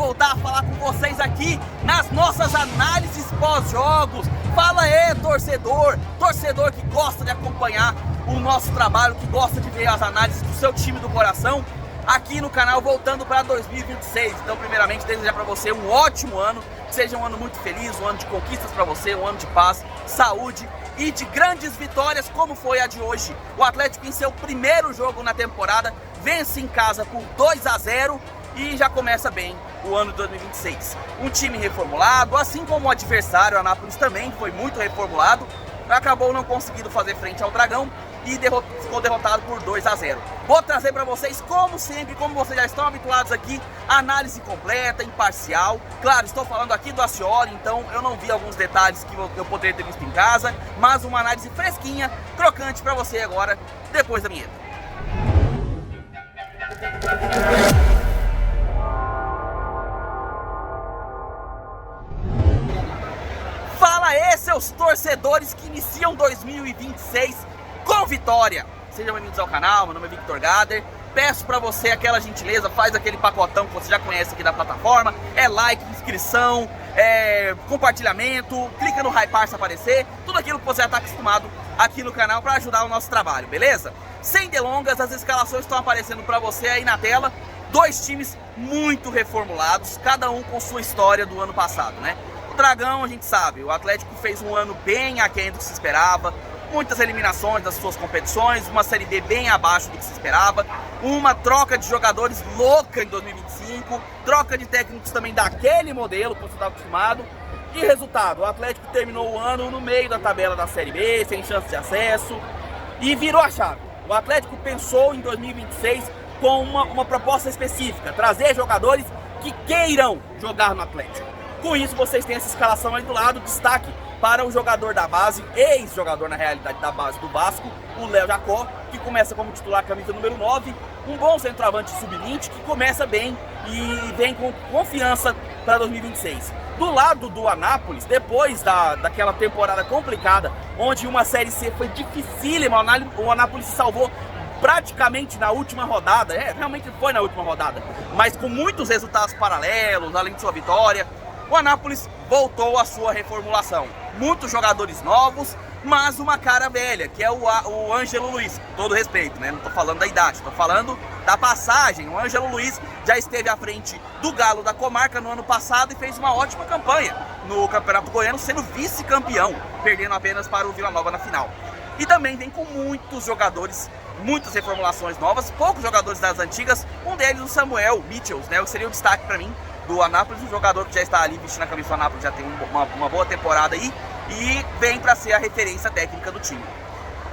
voltar a falar com vocês aqui nas nossas análises pós-jogos. Fala aí, torcedor que gosta de acompanhar o nosso trabalho, que gosta de ver as análises do seu time do coração aqui no canal, voltando para 2026. Então, primeiramente, desejar para você um ótimo ano, que seja um ano muito feliz, um ano de conquistas para você, um ano de paz, saúde e de grandes vitórias, como foi a de hoje. O Atlético, em seu primeiro jogo na temporada, vence em casa por 2-0 e já começa bem o ano de 2026. Um time reformulado, assim como o adversário, o Anápolis, também foi muito reformulado, acabou não conseguindo fazer frente ao Dragão e ficou derrotado por 2-0. Vou trazer para vocês, como sempre, como vocês já estão habituados aqui, análise completa, imparcial. Claro, estou falando aqui do Ascioli, então eu não vi alguns detalhes que eu poderia ter visto em casa, mas uma análise fresquinha, crocante para você agora, depois da vinheta. Fala aí, seus torcedores que iniciam 2026 com vitória! Sejam bem-vindos ao canal, meu nome é Victor Gader. Peço pra você aquela gentileza, faz aquele pacotão que você já conhece aqui da plataforma. É like, inscrição, compartilhamento, clica no hypar se aparecer. Tudo aquilo que você já está acostumado aqui no canal para ajudar o nosso trabalho, beleza? Sem delongas, as escalações estão aparecendo pra você aí na tela. Dois times muito reformulados, cada um com sua história do ano passado, né? O Dragão, a gente sabe, o Atlético fez um ano bem aquém do que se esperava, muitas eliminações das suas competições, uma Série B bem abaixo do que se esperava, uma troca de jogadores louca em 2025, troca de técnicos também daquele modelo que você está acostumado, e resultado, o Atlético terminou o ano no meio da tabela da Série B, sem chance de acesso, e virou a chave. O Atlético pensou em 2026 com uma proposta específica, trazer jogadores que queiram jogar no Atlético. Com isso, vocês têm essa escalação aí do lado, destaque para o jogador da base, ex-jogador na realidade da base do Vasco, o Léo Jacó, que começa como titular camisa número 9, um bom centroavante sub-20 que começa bem e vem com confiança para 2026. Do lado do Anápolis, depois daquela temporada complicada, onde uma Série C foi dificílima, o Anápolis se salvou praticamente na última rodada, realmente foi na última rodada, mas com muitos resultados paralelos, além de sua vitória, o Anápolis voltou à sua reformulação. Muitos jogadores novos, mas uma cara velha, que é o Ângelo Luiz. Com todo respeito, né? Não tô falando da idade, tô falando da passagem. O Ângelo Luiz já esteve à frente do Galo da Comarca no ano passado e fez uma ótima campanha no Campeonato Goiano, sendo vice-campeão, perdendo apenas para o Vila Nova na final. E também vem com muitos jogadores, muitas reformulações novas, poucos jogadores das antigas, um deles o Samuel Mitchells, né? Que seria o destaque para mim do Anápolis, um jogador que já está ali vestindo a camisa do Anápolis, já tem uma boa temporada aí e vem para ser a referência técnica do time.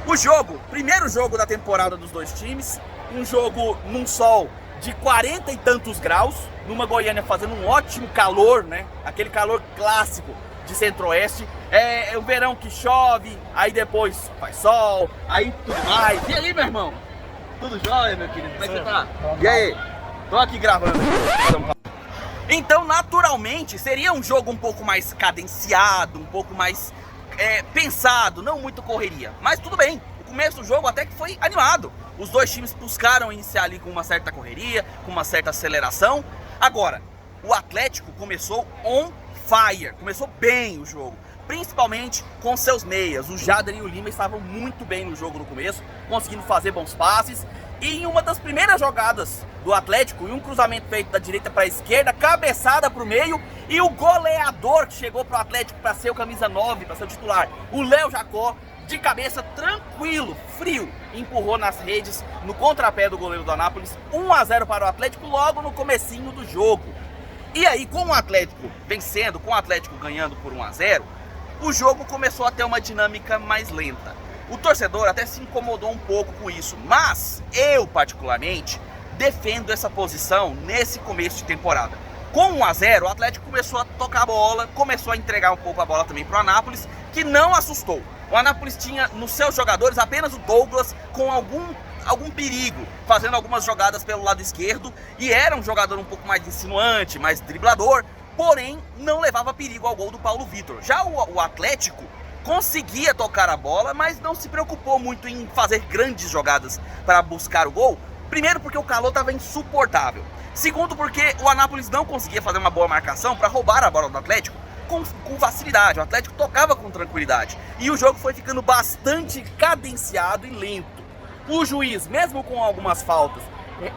O jogo, primeiro jogo da temporada dos dois times, um jogo num sol de 40 e tantos graus, numa Goiânia fazendo um ótimo calor, né? Aquele calor clássico de centro-oeste, é o verão que chove, aí depois faz sol, aí tudo mais. E aí, meu irmão? Tudo jóia, meu querido? Como é que você tá? E aí? Tô aqui gravando. Então, naturalmente, seria um jogo um pouco mais cadenciado, um pouco mais pensado, não muito correria. Mas tudo bem, o começo do jogo até que foi animado. Os dois times buscaram iniciar ali com uma certa correria, com uma certa aceleração. Agora, o Atlético começou on fire, começou bem o jogo. Principalmente com seus meias. O Jader e o Lima estavam muito bem no jogo no começo, conseguindo fazer bons passes. E em uma das primeiras jogadas do Atlético, em um cruzamento feito da direita para a esquerda, cabeçada para o meio, e o goleador que chegou para o Atlético para ser o camisa 9, para ser o titular, o Léo Jacó, de cabeça tranquilo, frio, empurrou nas redes, no contrapé do goleiro do Anápolis, 1-0 para o Atlético logo no comecinho do jogo. E aí, com o Atlético vencendo, com o Atlético ganhando por 1-0, o jogo começou a ter uma dinâmica mais lenta. O torcedor até se incomodou um pouco com isso, mas eu, particularmente, defendo essa posição nesse começo de temporada. Com 1-0, o Atlético começou a tocar a bola, começou a entregar um pouco a bola também para o Anápolis, que não assustou. O Anápolis tinha nos seus jogadores apenas o Douglas com algum perigo, fazendo algumas jogadas pelo lado esquerdo, e era um jogador um pouco mais insinuante, mais driblador, porém não levava perigo ao gol do Paulo Vitor. Já o Atlético conseguia tocar a bola, mas não se preocupou muito em fazer grandes jogadas para buscar o gol, Primeiro porque o calor estava insuportável. Segundo porque o Anápolis não conseguia fazer uma boa marcação para roubar a bola do Atlético com facilidade. O Atlético tocava com tranquilidade. E o jogo foi ficando bastante cadenciado e lento. O juiz, mesmo com algumas faltas,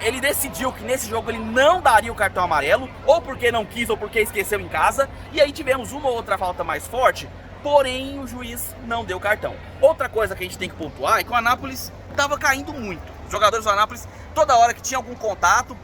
ele decidiu que nesse jogo ele não daria o cartão amarelo, ou porque não quis ou porque esqueceu em casa. E aí tivemos uma ou outra falta mais forte, porém o juiz não deu cartão. Outra coisa que a gente tem que pontuar é que o Anápolis estava caindo muito. Os jogadores do Anápolis, toda hora que tinha algum contato,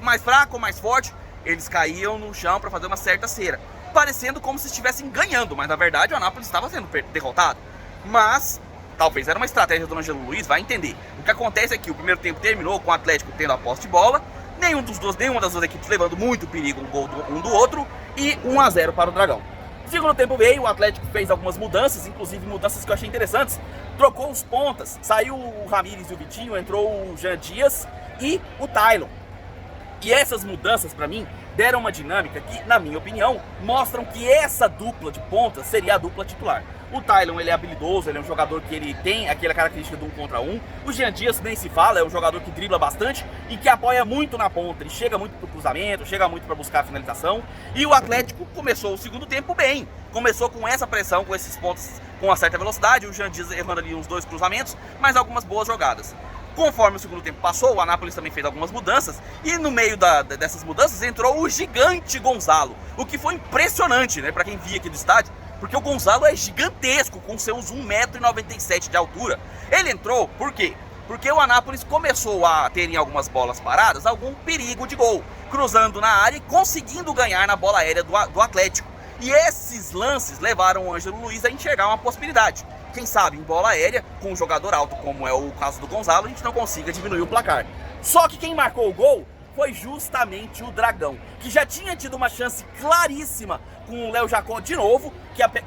mais fraco ou mais forte, eles caíam no chão para fazer uma certa cera, parecendo como se estivessem ganhando, mas na verdade o Anápolis estava sendo derrotado. Mas talvez era uma estratégia do Ângelo Luiz, vai entender. O que acontece é que o primeiro tempo terminou com o Atlético tendo a posse de bola, nenhuma das duas equipes levando muito perigo um gol um do outro, e 1-0 para o Dragão. Segundo tempo veio, o Atlético fez algumas mudanças, inclusive mudanças que eu achei interessantes. Trocou os pontas, saiu o Ramires e o Vitinho, entrou o Jean Dias e o Taylor. E essas mudanças, para mim, deram uma dinâmica que, na minha opinião, mostram que essa dupla de pontas seria a dupla titular. O Taylor, ele é habilidoso, ele é um jogador que ele tem aquela característica do 1 contra 1. O Jean Dias nem se fala, é um jogador que dribla bastante e que apoia muito na ponta. Ele chega muito pro cruzamento, chega muito para buscar a finalização. E o Atlético começou o segundo tempo bem. Começou com essa pressão, com esses pontos com uma certa velocidade. O Jean Dias errando ali uns 2 cruzamentos, mas algumas boas jogadas. Conforme o segundo tempo passou, o Anápolis também fez algumas mudanças. E no meio dessas mudanças entrou o gigante Gonzalo. O que foi impressionante, né, para quem via aqui do estádio. Porque o Gonzalo é gigantesco, com seus 1,97 m de altura. Ele entrou, por quê? Porque o Anápolis começou a ter em algumas bolas paradas algum perigo de gol, cruzando na área e conseguindo ganhar na bola aérea do Atlético. E esses lances levaram o Ângelo Luiz a enxergar uma possibilidade. Quem sabe em bola aérea, com um jogador alto como é o caso do Gonzalo, a gente não consiga diminuir o placar. Só que quem marcou o gol foi justamente o Dragão, que já tinha tido uma chance claríssima com o Léo Jacó de novo,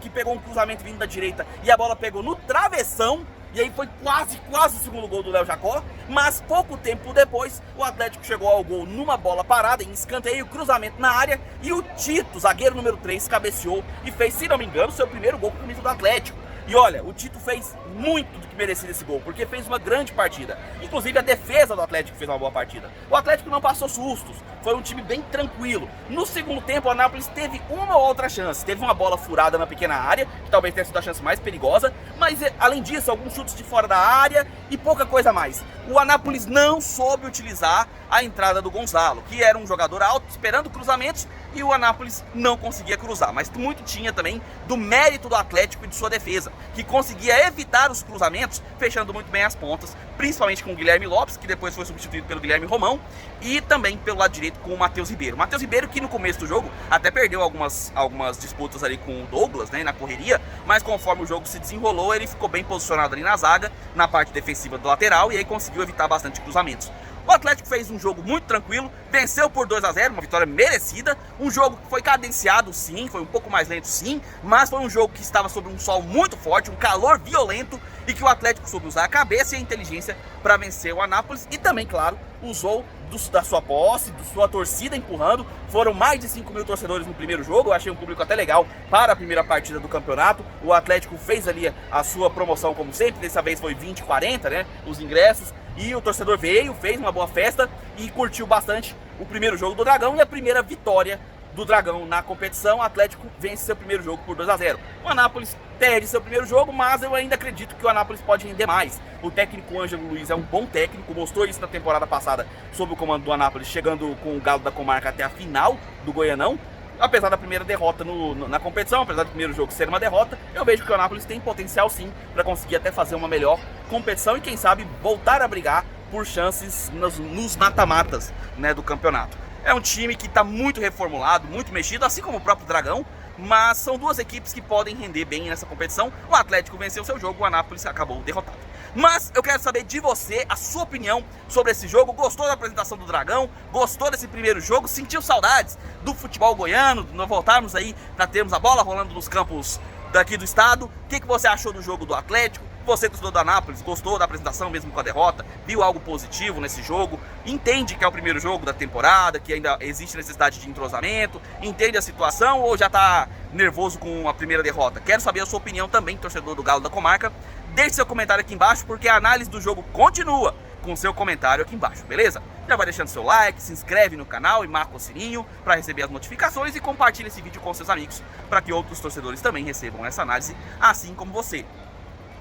que pegou um cruzamento vindo da direita e a bola pegou no travessão, e aí foi quase o segundo gol do Léo Jacó. Mas pouco tempo depois, o Atlético chegou ao gol numa bola parada, em escanteio, cruzamento na área, e o Tito, zagueiro número 3, cabeceou e fez, se não me engano, seu primeiro gol com o camisa do Atlético. E olha, o Tito fez muito do que merecia esse gol, porque fez uma grande partida. Inclusive a defesa do Atlético fez uma boa partida. O Atlético não passou sustos, foi um time bem tranquilo. No segundo tempo, o Anápolis teve uma ou outra chance. Teve uma bola furada na pequena área, que talvez tenha sido a chance mais perigosa, mas além disso, alguns chutes de fora da área e pouca coisa mais. O Anápolis não soube utilizar a entrada do Gonzalo, que era um jogador alto, esperando cruzamentos, e o Anápolis não conseguia cruzar. Mas muito tinha também do mérito do Atlético e de sua defesa, que conseguia evitar os cruzamentos, fechando muito bem as pontas, principalmente com o Guilherme Lopes, que depois foi substituído pelo Guilherme Romão, e também pelo lado direito com o Matheus Ribeiro. Matheus Ribeiro, que no começo do jogo até perdeu algumas disputas ali com o Douglas, né, na correria, mas conforme o jogo se desenrolou, ele ficou bem posicionado ali na zaga, na parte defensiva do lateral, e aí conseguiu evitar bastante cruzamentos. O Atlético fez um jogo muito tranquilo, venceu por 2-0, uma vitória merecida. Um jogo que foi cadenciado sim, foi um pouco mais lento sim, mas foi um jogo que estava sob um sol muito forte, um calor violento, e que o Atlético soube usar a cabeça e a inteligência para vencer o Anápolis. E também, claro, usou da sua posse, da sua torcida empurrando. Foram mais de 5 mil torcedores no primeiro jogo, eu achei um público até legal para a primeira partida do campeonato. O Atlético fez ali a sua promoção como sempre, dessa vez foi 20-40, né, os ingressos. E o torcedor veio, fez uma boa festa e curtiu bastante o primeiro jogo do Dragão e a primeira vitória do Dragão na competição. O Atlético vence seu primeiro jogo por 2-0. O Anápolis perde seu primeiro jogo, mas eu ainda acredito que o Anápolis pode render mais. O técnico Ângelo Luiz é um bom técnico, mostrou isso na temporada passada sob o comando do Anápolis, chegando com o Galo da Comarca até a final do Goianão. Apesar da primeira derrota na competição, apesar do primeiro jogo ser uma derrota, eu vejo que o Anápolis tem potencial sim para conseguir até fazer uma melhor competição e quem sabe voltar a brigar por chances nos mata-matas, né, do campeonato. É um time que está muito reformulado, muito mexido, assim como o próprio Dragão, mas são duas equipes que podem render bem nessa competição. O Atlético venceu seu jogo, o Anápolis acabou derrotado. Mas eu quero saber de você, a sua opinião sobre esse jogo. Gostou da apresentação do Dragão? Gostou desse primeiro jogo? Sentiu saudades do futebol goiano? Nós voltarmos aí para termos a bola rolando nos campos daqui do estado? O que você achou do jogo do Atlético? Você gostou do Anápolis? Gostou da apresentação mesmo com a derrota? Viu algo positivo nesse jogo? Entende que é o primeiro jogo da temporada, que ainda existe necessidade de entrosamento? Entende a situação ou já está nervoso com a primeira derrota? Quero saber a sua opinião também, torcedor do Galo da Comarca. Deixe seu comentário aqui embaixo porque a análise do jogo continua com seu comentário aqui embaixo, beleza? Já vai deixando seu like, se inscreve no canal e marca o sininho para receber as notificações e compartilha esse vídeo com seus amigos para que outros torcedores também recebam essa análise, assim como você.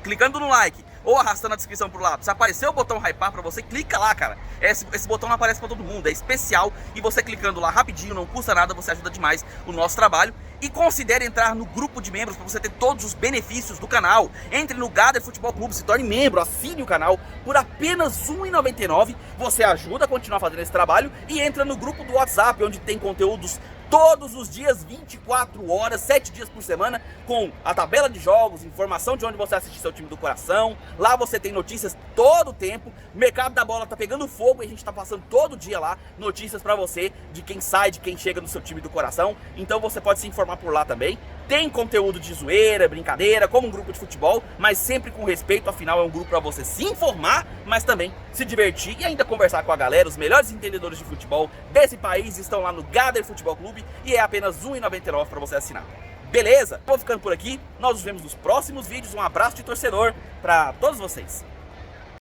Clicando no like ou arrastando a descrição pro lado, se aparecer o botão hypar pra você, clica lá, cara. Esse botão não aparece pra todo mundo, é especial. E você clicando lá rapidinho, não custa nada, você ajuda demais o nosso trabalho. E considere entrar no grupo de membros para você ter todos os benefícios do canal. Entre no Gader Futebol Clube, se torne membro, assine o canal por apenas R$ 1,99. Você ajuda a continuar fazendo esse trabalho e entra no grupo do WhatsApp, onde tem conteúdos todos os dias, 24 horas, 7 dias por semana, com a tabela de jogos, informação de onde você assiste seu time do coração. Lá você tem notícias todo o tempo. O mercado da bola tá pegando fogo e a gente tá passando todo dia lá notícias pra você de quem sai, de quem chega no seu time do coração. Então você pode se informar por lá também. Tem conteúdo de zoeira, brincadeira, como um grupo de futebol, mas sempre com respeito, afinal é um grupo para você se informar, mas também se divertir e ainda conversar com a galera. Os melhores entendedores de futebol desse país estão lá no Gader Futebol Clube e é apenas R$ 1,99 para você assinar. Beleza? Vou ficando por aqui, nós nos vemos nos próximos vídeos. Um abraço de torcedor para todos vocês.